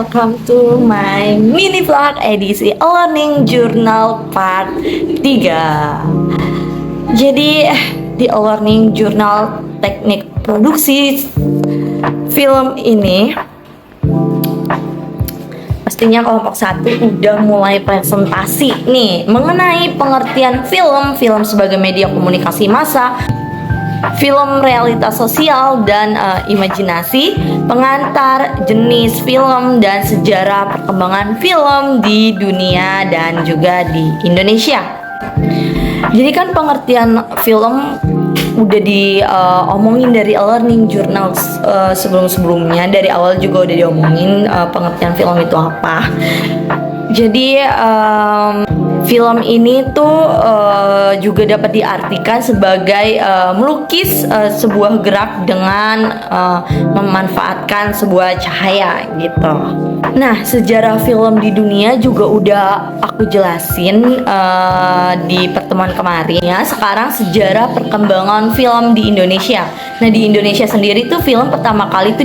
welcome to my mini vlog edisi Learning Journal part 3. Jadi di Learning Journal teknik produksi film ini pastinya kelompok 1 udah mulai presentasi nih mengenai pengertian film sebagai media komunikasi massa, film realitas sosial dan imajinasi, pengantar, jenis film, dan sejarah perkembangan film di dunia dan juga di Indonesia. Jadi kan pengertian film udah diomongin dari Learning Journal sebelum-sebelumnya. Dari awal juga udah diomongin pengertian film itu apa. Jadi film ini tuh juga dapat diartikan sebagai melukis sebuah gerak dengan memanfaatkan sebuah cahaya gitu. Nah, sejarah film di dunia juga udah aku jelasin di pertemuan kemarin ya. Sekarang sejarah perkembangan film di Indonesia. Nah, di Indonesia sendiri tuh film pertama kali itu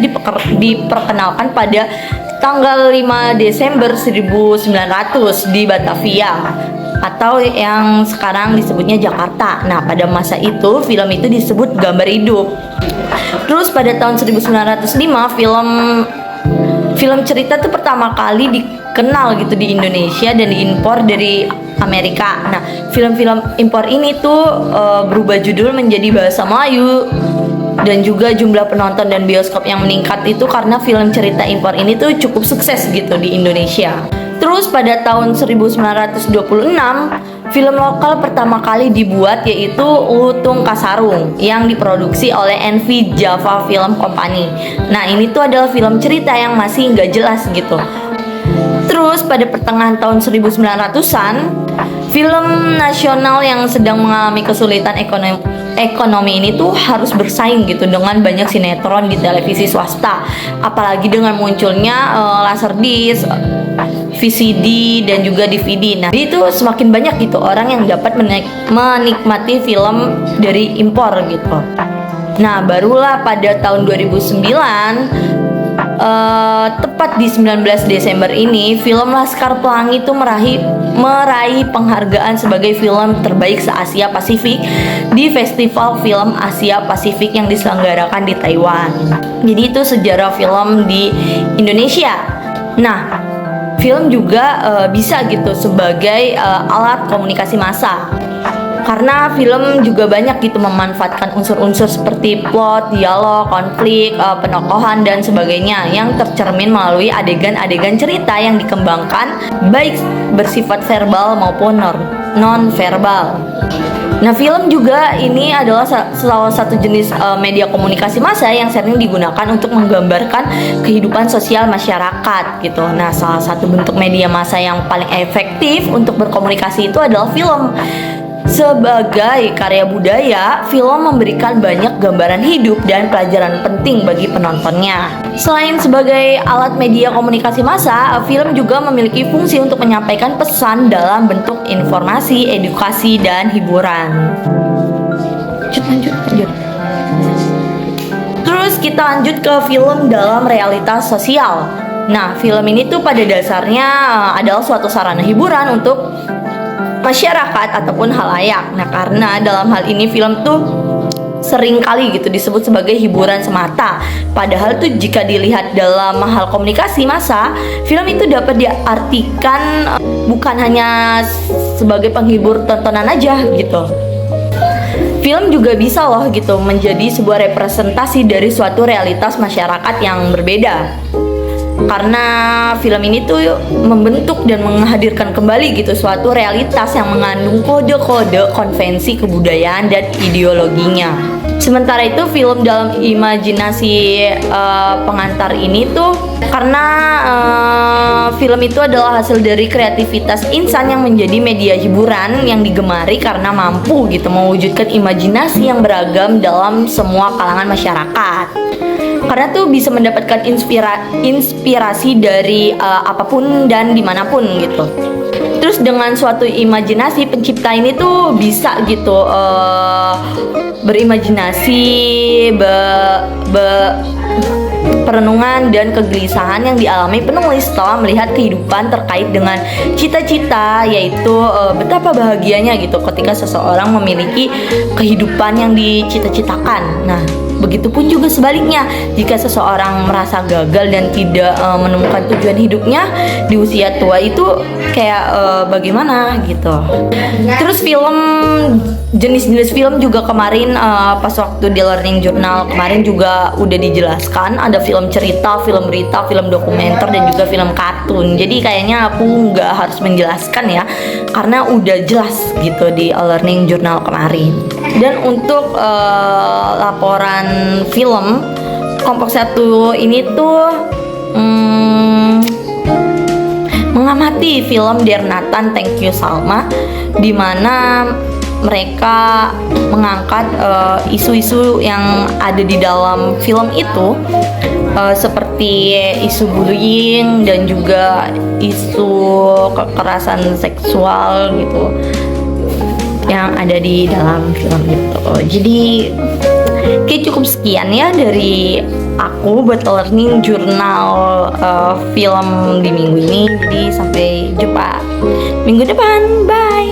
diperkenalkan pada tanggal 5 Desember 1900 di Batavia atau yang sekarang disebutnya Jakarta. Nah, pada masa itu film itu disebut gambar hidup. Terus pada tahun 1905 film cerita tuh pertama kali dikenal gitu di Indonesia dan diimpor dari Amerika. Nah, film-film impor ini tuh berubah judul menjadi bahasa Melayu. Dan juga jumlah penonton dan bioskop yang meningkat itu karena film cerita impor ini tuh cukup sukses gitu di Indonesia. Terus pada tahun 1926 film lokal pertama kali dibuat yaitu Lutung Kasarung yang diproduksi oleh NV Java Film Company. Nah, ini tuh adalah film cerita yang masih nggak jelas gitu. Terus pada pertengahan tahun 1900-an film nasional yang sedang mengalami kesulitan ekonomi ini tuh harus bersaing gitu dengan banyak sinetron di televisi swasta, apalagi dengan munculnya laserdisc, VCD dan juga DVD. Nah, itu semakin banyak gitu orang yang dapat menikmati film dari impor gitu. Nah, barulah pada tahun 2009 tepat di 19 Desember ini film Laskar Pelangi itu meraih penghargaan sebagai film terbaik se-Asia Pasifik di Festival Film Asia Pasifik yang diselenggarakan di Taiwan. Jadi itu sejarah film di Indonesia. Nah, film juga bisa gitu sebagai alat komunikasi massa. Karena film juga banyak gitu memanfaatkan unsur-unsur seperti plot, dialog, konflik, penokohan dan sebagainya yang tercermin melalui adegan-adegan cerita yang dikembangkan baik bersifat verbal maupun non-verbal. Nah, film juga ini adalah salah satu jenis media komunikasi massa yang sering digunakan untuk menggambarkan kehidupan sosial masyarakat gitu. Nah, salah satu bentuk media massa yang paling efektif untuk berkomunikasi itu adalah film. Sebagai karya budaya, film memberikan banyak gambaran hidup dan pelajaran penting bagi penontonnya. Selain sebagai alat media komunikasi massa, film juga memiliki fungsi untuk menyampaikan pesan dalam bentuk informasi, edukasi, dan hiburan. Lanjut. Terus kita lanjut ke film dalam realitas sosial. Nah, film ini tuh pada dasarnya adalah suatu sarana hiburan untuk masyarakat ataupun halayak. Nah, karena dalam hal ini film tuh sering kali gitu disebut sebagai hiburan semata. Padahal tuh jika dilihat dalam hal komunikasi massa, film itu dapat diartikan bukan hanya sebagai penghibur tontonan aja gitu. Film juga bisa loh gitu menjadi sebuah representasi dari suatu realitas masyarakat yang berbeda. Karena film ini tuh membentuk dan menghadirkan kembali gitu suatu realitas yang mengandung kode-kode konvensi kebudayaan dan ideologinya. Sementara itu film dalam imajinasi pengantar ini tuh karena film itu adalah hasil dari kreativitas insan yang menjadi media hiburan yang digemari karena mampu gitu mewujudkan imajinasi yang beragam dalam semua kalangan masyarakat. Karena tuh bisa mendapatkan inspirasi dari apapun dan dimanapun gitu. Terus dengan suatu imajinasi pencipta ini tuh bisa gitu berimajinasi perenungan dan kegelisahan yang dialami penulis setelah melihat kehidupan terkait dengan cita-cita, yaitu betapa bahagianya gitu ketika seseorang memiliki kehidupan yang dicita-citakan. Nah, begitupun juga sebaliknya, jika seseorang merasa gagal dan tidak menemukan tujuan hidupnya di usia tua, itu kayak bagaimana gitu. Terus jenis-jenis film juga kemarin pas waktu di Learning Journal kemarin juga udah dijelaskan, ada film cerita, film berita, film dokumenter, dan juga film kartun. Jadi kayaknya aku nggak harus menjelaskan ya, karena udah jelas gitu di Learning Journal kemarin. Dan untuk laporan film kelompok 1 ini tuh mengamati film Dear Nathan Thank You Salma, di mana mereka mengangkat isu-isu yang ada di dalam film itu, seperti isu bullying dan juga isu kekerasan seksual gitu yang ada di dalam film itu. Jadi kayak cukup sekian ya dari aku buat Learning Journal film di minggu ini. Jadi sampai jumpa minggu depan, bye.